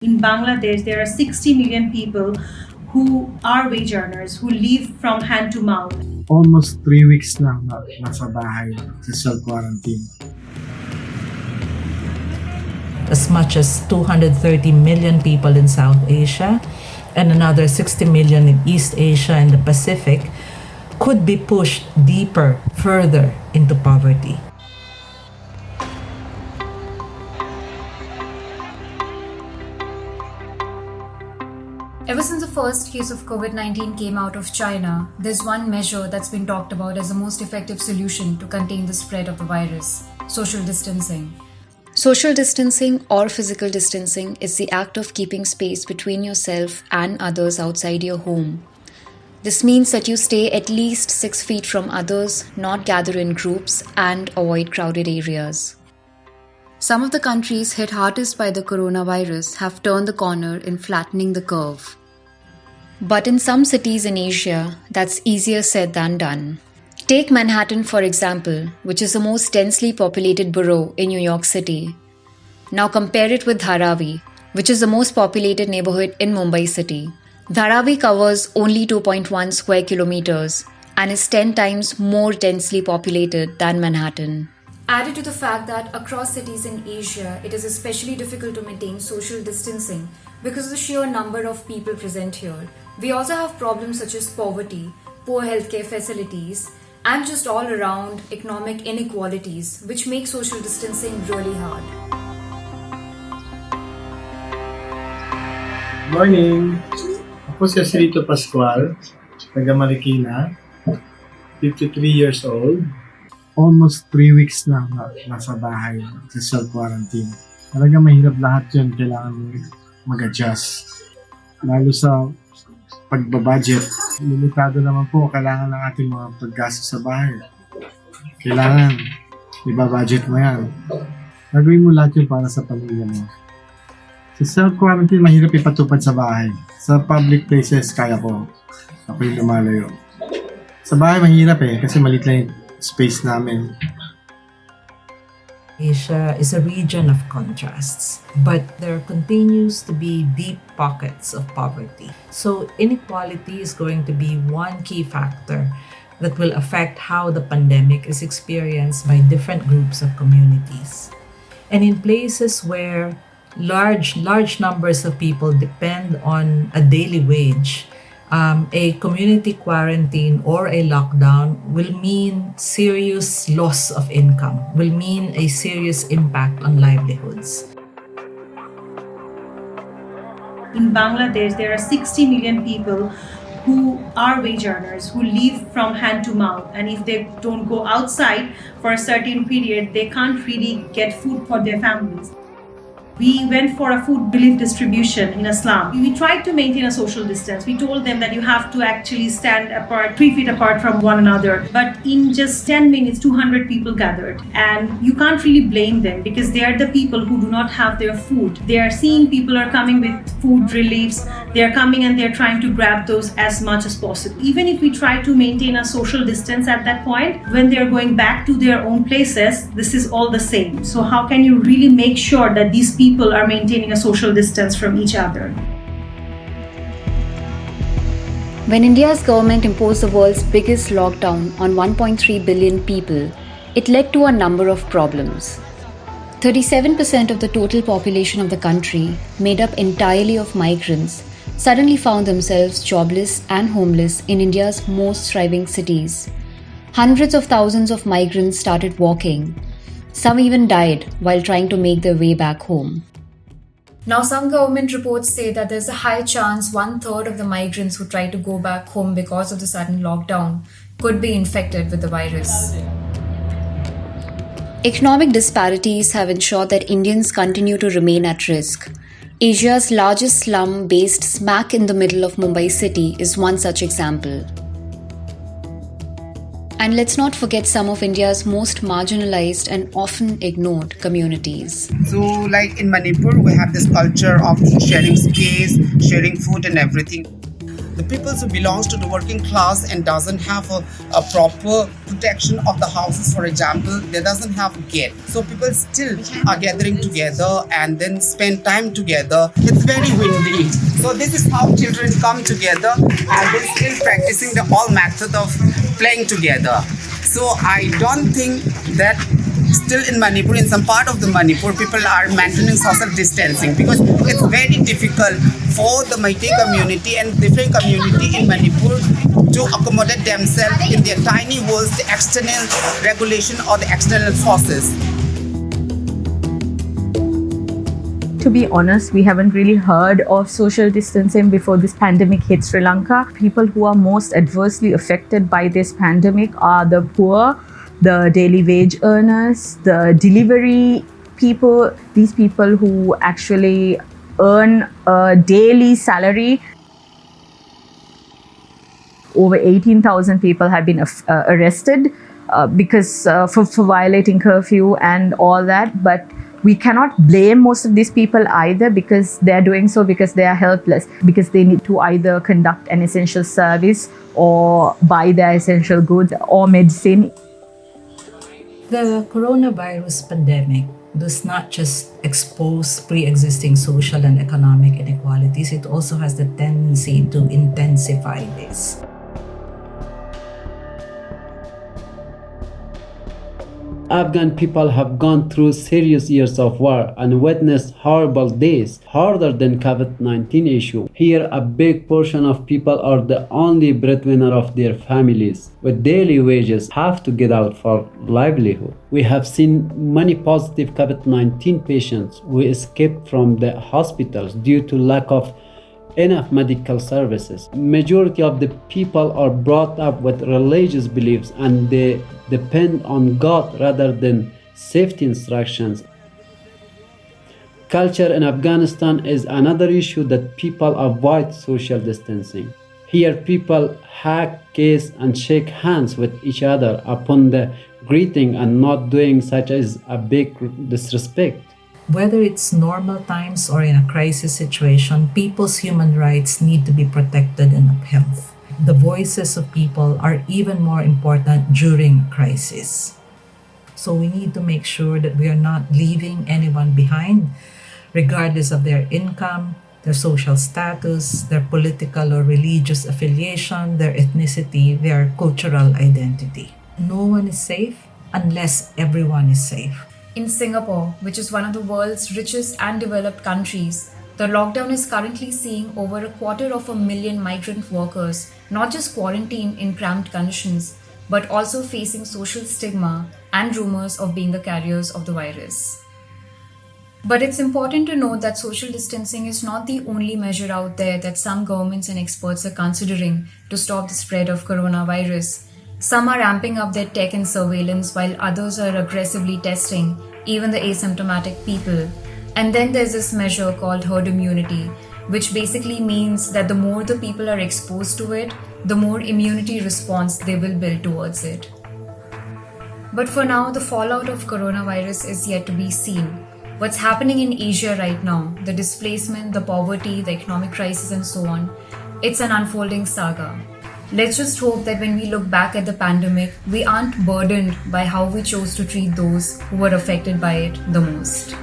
In Bangladesh, there are 60 million people who are wage earners, who live from hand to mouth. Almost 3 weeks na nasa bahay sa self-quarantine. As much as 230 million people in South Asia and another 60 million in East Asia and the Pacific could be pushed deeper, further into poverty. Ever since the first case of COVID-19 came out of China, there's one measure that's been talked about as the most effective solution to contain the spread of the virus: social distancing. Social distancing or physical distancing is the act of keeping space between yourself and others outside your home. This means that you stay at least 6 feet from others, not gather in groups, and avoid crowded areas. Some of the countries hit hardest by the coronavirus have turned the corner in flattening the curve. But in some cities in Asia, that's easier said than done. Take Manhattan, for example, which is the most densely populated borough in New York City. Now compare it with Dharavi, which is the most populated neighborhood in Mumbai City. Dharavi covers only 2.1 square kilometers and is 10 times more densely populated than Manhattan. Added to the fact that across cities in Asia, it is especially difficult to maintain social distancing because of the sheer number of people present here. We also have problems such as poverty, poor healthcare facilities, and just all around economic inequalities, which make social distancing really hard. Morning! Ako si Srito Pascual, taga Marikina, 53 years old. Almost 3 weeks na nasa bahay sa self-quarantine. Talaga mahirap lahat yun, kailangan mag-adjust. Lalo sa pagbabudget, limitado naman po, kailangan ng ating mga paggastos sa bahay. Kailangan, ibabudget mo yan. Gagawin mo lahat yun para sa pamilya mo. Sa self-quarantine, mahirap ipatupad sa bahay. Sa public places, kaya ko. Ako yung lumalayo. Sa bahay, mahirap kasi malit lang yung space namin. Asia is a region of contrasts, but there continues to be deep pockets of poverty. So inequality is going to be one key factor that will affect how the pandemic is experienced by different groups of communities. And in places where large numbers of people depend on a daily wage, a community quarantine or a lockdown will mean serious loss of income, will mean a serious impact on livelihoods. In Bangladesh, there are 60 million people who are wage earners, who live from hand to mouth. And if they don't go outside for a certain period, they can't really get food for their families. We went for a food relief distribution in a slum. We tried to maintain a social distance. We told them that you have to actually stand apart, 3 feet apart from one another. But in just 10 minutes, 200 people gathered. And you can't really blame them because they are the people who do not have their food. They are seeing people are coming with food reliefs. They are coming and they're trying to grab those as much as possible. Even if we try to maintain a social distance at that point, when they're going back to their own places, this is all the same. So how can you really make sure that these people are maintaining a social distance from each other? When India's government imposed the world's biggest lockdown on 1.3 billion people, it led to a number of problems. 37% of the total population of the country, made up entirely of migrants, suddenly found themselves jobless and homeless in India's most thriving cities. Hundreds of thousands of migrants started walking. Some even died while trying to make their way back home. Now, some government reports say that there's a high chance 1/3 of the migrants who try to go back home because of the sudden lockdown could be infected with the virus. Economic disparities have ensured that Indians continue to remain at risk. Asia's largest slum, based smack in the middle of Mumbai City, is one such example. And let's not forget some of India's most marginalized and often ignored communities. So like in Manipur, we have this culture of sharing space, sharing food and everything. The people who belongs to the working class and doesn't have a proper protection of the houses, for example, they doesn't have a gate. So people still are gathering together and then spend time together. It's very windy. So this is how children come together and they're still practicing the all method of playing together. So I don't think that still in Manipur, in some part of the Manipur, people are maintaining social distancing because it's very difficult for the Meitei community and different community in Manipur to accommodate themselves in their tiny worlds, the external regulation or the external forces. To be honest, we haven't really heard of social distancing before this pandemic hit Sri Lanka. People who are most adversely affected by this pandemic are the poor, the daily wage earners, the delivery people, these people who actually earn a daily salary. Over 18,000 people have been arrested because for violating curfew and all that. But we cannot blame most of these people either because they're doing so because they are helpless, because they need to either conduct an essential service or buy their essential goods or medicine. The coronavirus pandemic does not just expose pre-existing social and economic inequalities, it also has the tendency to intensify this. Afghan people have gone through serious years of war and witnessed horrible days, harder than COVID-19 issue. Here, a big portion of people are the only breadwinner of their families. With daily wages, have to get out for livelihood. We have seen many positive COVID-19 patients who escaped from the hospitals due to lack of enough medical services. Majority of the people are brought up with religious beliefs and they depend on God rather than safety instructions. Culture in Afghanistan is another issue that people avoid social distancing. Here people hug, kiss and shake hands with each other upon the greeting, and not doing such as a big disrespect. Whether it's normal times or in a crisis situation, people's human rights need to be protected and upheld. The voices of people are even more important during a crisis. So we need to make sure that we are not leaving anyone behind, regardless of their income, their social status, their political or religious affiliation, their ethnicity, their cultural identity. No one is safe unless everyone is safe. In Singapore, which is one of the world's richest and developed countries, the lockdown is currently seeing over 250,000 migrant workers not just quarantined in cramped conditions, but also facing social stigma and rumors of being the carriers of the virus. But it's important to note that social distancing is not the only measure out there that some governments and experts are considering to stop the spread of coronavirus. Some are ramping up their tech and surveillance while others are aggressively testing even the asymptomatic people. And then there's this measure called herd immunity, which basically means that the more the people are exposed to it, the more immunity response they will build towards it. But for now, the fallout of coronavirus is yet to be seen. What's happening in Asia right now, the displacement, the poverty, the economic crisis and so on, it's an unfolding saga. Let's just hope that when we look back at the pandemic, we aren't burdened by how we chose to treat those who were affected by it the most.